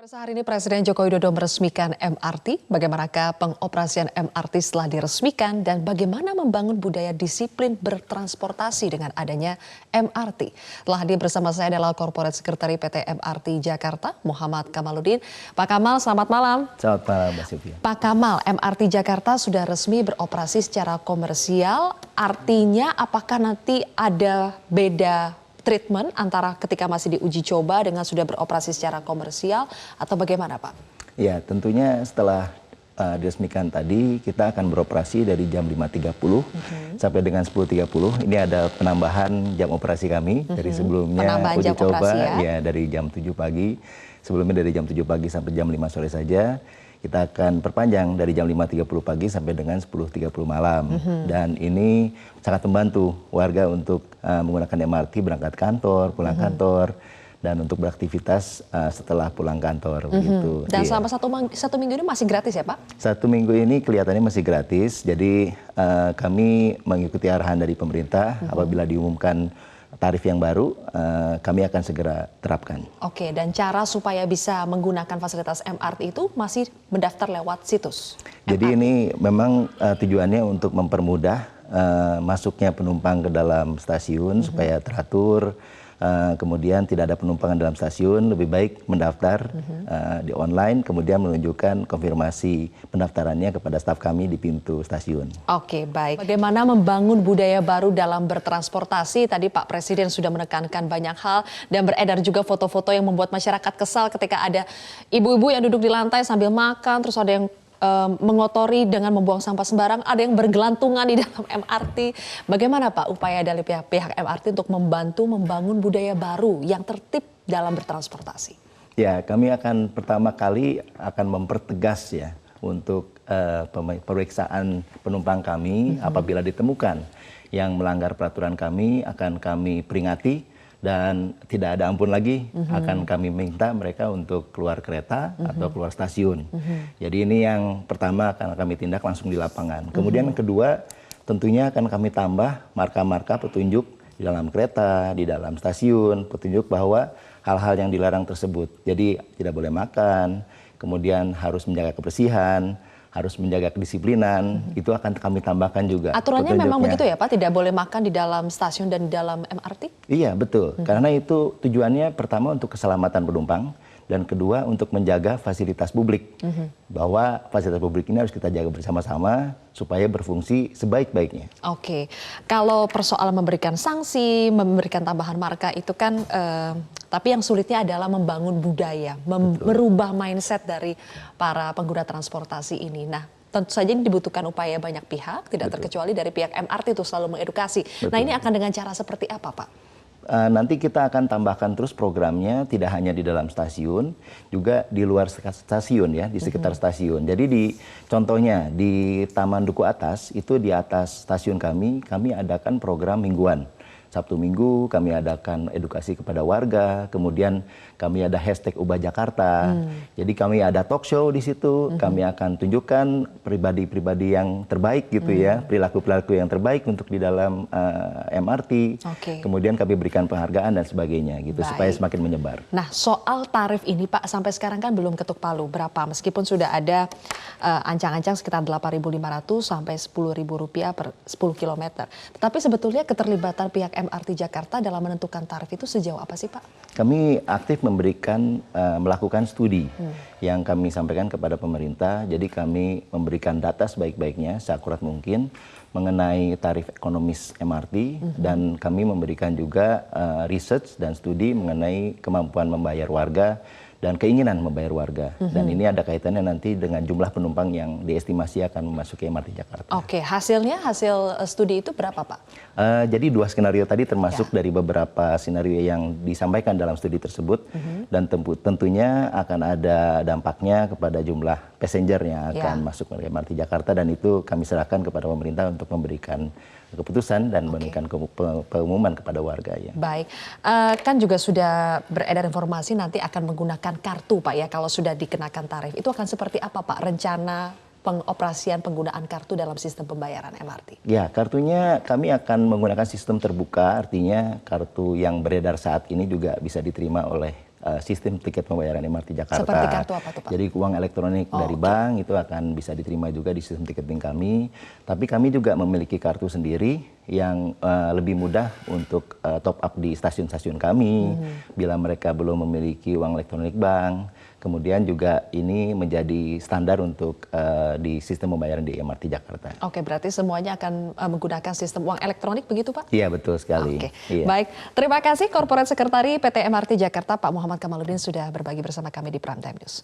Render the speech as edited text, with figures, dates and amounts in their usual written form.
Pemirsa, hari ini Presiden Joko Widodo meresmikan MRT. Bagaimanakah pengoperasian MRT setelah diresmikan dan bagaimana membangun budaya disiplin bertransportasi dengan adanya MRT. Telah hadir bersama saya adalah Corporate Secretary PT MRT Jakarta, Muhammad Kamaludin. Pak Kamal, selamat malam. Selamat malam, Mbak Sylvia. Pak Kamal, MRT Jakarta sudah resmi beroperasi secara komersial. Artinya apakah nanti ada beda treatment antara ketika masih diuji coba dengan sudah beroperasi secara komersial atau bagaimana, Pak? Ya, tentunya setelah diresmikan tadi kita akan beroperasi dari jam 5.30 sampai dengan 10.30. Ini ada penambahan jam operasi kami dari sebelumnya penambahan uji jam coba operasi, ya dari jam 7 pagi. Sebelumnya dari jam 7 pagi sampai jam 5 sore saja. Kita akan perpanjang dari jam 5.30 pagi sampai dengan 10.30 malam. Dan ini sangat membantu warga untuk menggunakan MRT berangkat kantor, pulang kantor, dan untuk beraktivitas setelah pulang kantor. Begitu. Dan selama satu minggu ini masih gratis ya, Pak? Satu minggu ini kelihatannya masih gratis. Jadi kami mengikuti arahan dari pemerintah apabila diumumkan tarif yang baru, kami akan segera terapkan. Oke, dan cara supaya bisa menggunakan fasilitas MRT itu masih mendaftar lewat situs Jadi MRT. ini memang tujuannya untuk mempermudah masuknya penumpang ke dalam stasiun supaya teratur. Kemudian tidak ada penumpangan dalam stasiun, lebih baik mendaftar di online, kemudian menunjukkan konfirmasi pendaftarannya kepada staf kami di pintu stasiun. Oke, baik. Bagaimana membangun budaya baru dalam bertransportasi? Tadi Pak Presiden sudah menekankan banyak hal dan beredar juga foto-foto yang membuat masyarakat kesal ketika ada ibu-ibu yang duduk di lantai sambil makan, terus ada yang mengotori dengan membuang sampah sembarang, ada yang bergelantungan di dalam MRT. Bagaimana Pak upaya dari pihak MRT untuk membantu membangun budaya baru yang tertib dalam bertransportasi? Ya, kami akan pertama kali akan mempertegas ya untuk pemeriksaan penumpang kami apabila ditemukan yang melanggar peraturan kami akan kami peringati. Dan tidak ada ampun lagi, akan kami minta mereka untuk keluar kereta atau keluar stasiun. Jadi ini yang pertama akan kami tindak langsung di lapangan. Kemudian yang kedua, tentunya akan kami tambah marka-marka petunjuk di dalam kereta, di dalam stasiun, petunjuk bahwa hal-hal yang dilarang tersebut. Jadi tidak boleh makan, kemudian harus menjaga kebersihan, harus menjaga kedisiplinan, itu akan kami tambahkan juga. Aturannya memang begitu ya Pak, tidak boleh makan di dalam stasiun dan di dalam MRT? Iya betul, karena itu tujuannya pertama untuk keselamatan penumpang, dan kedua untuk menjaga fasilitas publik. Bahwa fasilitas publik ini harus kita jaga bersama-sama supaya berfungsi sebaik-baiknya. Oke, kalau persoalan memberikan sanksi, memberikan tambahan marka itu kan, tapi yang sulitnya adalah membangun budaya, merubah mindset dari para pengguna transportasi ini. Nah, tentu saja ini dibutuhkan upaya banyak pihak, tidak terkecuali dari pihak MRT itu selalu mengedukasi. Nah, ini akan dengan cara seperti apa, Pak? Nanti kita akan tambahkan terus programnya, tidak hanya di dalam stasiun, juga di luar stasiun ya, di sekitar stasiun. Jadi contohnya di Taman Duku Atas, itu di atas stasiun kami adakan program mingguan. Sabtu Minggu kami adakan edukasi kepada warga, kemudian kami ada hashtag Ubah Jakarta. Jadi kami ada talk show di situ, kami akan tunjukkan pribadi-pribadi yang terbaik gitu ya, perilaku-perilaku yang terbaik untuk di dalam MRT. Kemudian kami berikan penghargaan dan sebagainya gitu. Baik. Supaya semakin menyebar. Nah, soal tarif ini Pak, sampai sekarang kan belum ketuk palu berapa, meskipun sudah ada ancang-ancang sekitar 8.500 sampai Rp10.000 per 10 km. Tetapi sebetulnya keterlibatan pihak MRT Jakarta dalam menentukan tarif itu sejauh apa sih Pak? Kami aktif melakukan studi yang kami sampaikan kepada pemerintah. Jadi kami memberikan data sebaik-baiknya, seakurat mungkin mengenai tarif ekonomis MRT. Dan kami memberikan juga research dan studi mengenai kemampuan membayar warga dan keinginan membayar warga. Dan ini ada kaitannya nanti dengan jumlah penumpang yang diestimasi akan memasuki MRT Jakarta. Oke, hasil studi itu berapa Pak? Jadi 2 skenario tadi termasuk dari beberapa skenario yang disampaikan dalam studi tersebut. Dan tentunya akan ada dampaknya kepada jumlah passenger yang akan masuk ke MRT Jakarta. Dan itu kami serahkan kepada pemerintah untuk memberikan keputusan dan memberikan pengumuman kepada warga. Ya. Baik, kan juga sudah beredar informasi nanti akan menggunakan kartu Pak ya kalau sudah dikenakan tarif. Itu akan seperti apa Pak rencana pengoperasian penggunaan kartu dalam sistem pembayaran MRT? Ya, kartunya kami akan menggunakan sistem terbuka, artinya kartu yang beredar saat ini juga bisa diterima oleh sistem tiket pembayaran MRT Jakarta. Seperti kartu apa tuh, Pak? Jadi uang elektronik dari bank itu akan bisa diterima juga di sistem tiketing kami. Tapi kami juga memiliki kartu sendiri yang lebih mudah untuk top up di stasiun-stasiun kami bila mereka belum memiliki uang elektronik bank. Kemudian juga ini menjadi standar untuk di sistem pembayaran di MRT Jakarta. Oke, berarti semuanya akan menggunakan sistem uang elektronik begitu, Pak? Iya, betul sekali. Oke, Iya. baik. Terima kasih Korporat Sekretari PT MRT Jakarta, Pak Muhammad Kamaludin sudah berbagi bersama kami di Prime Time News.